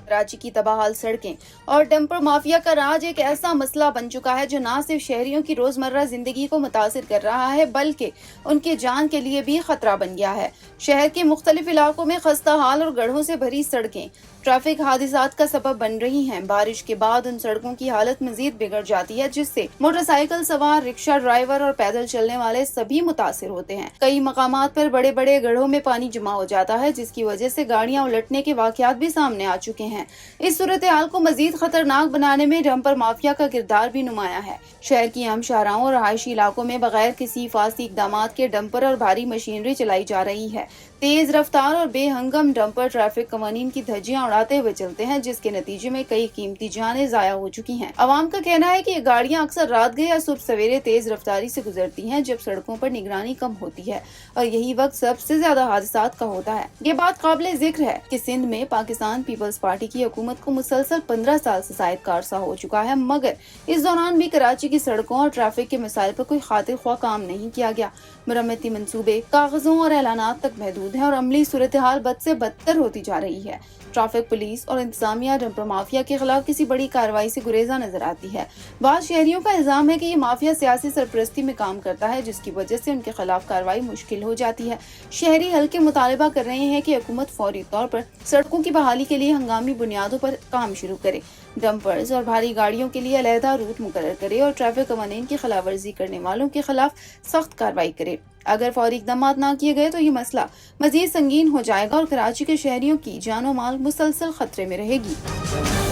कराची की तबाहाल सड़कें और डंपर माफिया का राज एक ऐसा मसला बन चुका है जो न सिर्फ शहरियों की रोजमर्रा जिंदगी को मुतासिर कर रहा है बल्कि उनकी जान के लिए भी खतरा बन गया है। शहर के मुख्तलिफ इलाकों में खस्ता हाल और गड्ढों से भरी सड़कें ट्रैफिक हादसात का सबब बन रही हैं। बारिश के बाद उन सड़कों की हालत मजीद बिगड़ जाती है जिससे मोटरसाइकिल सवार, रिक्शा ड्राइवर और पैदल चलने वाले सभी मुतासिर होते हैं। कई मकामात पर बड़े बड़े गड्ढों में पानी जमा हो जाता है जिसकी वजह से गाड़ियां उलटने के वाकयात भी सामने आ चुके हैं। इस सूरत हाल को मजीद खतरनाक बनाने में डंपर माफिया का किरदार भी नुमाया है। शहर की अहम शाहराहों और रहायशी इलाकों में बगैर किसी हिफाजती इकदाम के डंपर और भारी मशीनरी चलाई जा रही है। तेज रफ्तार और बेहंगम डंपर ट्रैफिक कवानीन की धज्जियां उड़ाते हुए चलते हैं जिसके नतीजे में कई कीमती जानें जाया हो चुकी हैं। अवाम का कहना है कि ये गाड़ियां अक्सर रात गए या सुबह सवेरे तेज रफ्तारी से गुजरती हैं जब सड़कों पर निगरानी कम होती है और यही वक्त सबसे ज्यादा हादसात का होता है। ये बात काबिल जिक्र है कि सिंध में पाकिस्तान पीपल्स पार्टी की हुकूमत को मुसलसल 15 साल से जायद का अरसा हो चुका है, मगर इस दौरान भी कराची की सड़कों और ट्रैफिक के मसाइल पर कोई खातिर ख्वाह काम नहीं किया गया। मरम्मती मंसूबे कागजों और ऐलानात तक महदूद है और अमली सूरत हाल बद से बदतर होती जा रही है। ट्रैफिक पुलिस और इंतजामिया डंपर माफिया के खिलाफ किसी बड़ी कार्रवाई से गुरेजा नजर आती है। बाद शहरियों का इल्जाम है कि ये माफिया सियासी सरपरस्ती में काम करता है जिसकी वजह से उनके खिलाफ कार्रवाई मुश्किल हो जाती है। शहरी हल्के मुतालबा कर रहे हैं कि हुकूमत फौरी तौर पर सड़कों की बहाली के लिए हंगामी बुनियादों पर काम शुरू करे, डंपर्स और भारी गाड़ियों के लिए अलहदा रूट मुकर्रर करे और ट्रैफिक कवानीन की खिलाफवर्जी करने वालों के खिलाफ सख्त कार्रवाई करे। अगर फौरी इकदाम न किए गए तो ये मसला मजीद संगीन हो जाएगा और कराची के शहरियों की जानो माल मुसलसल खतरे में रहेगी।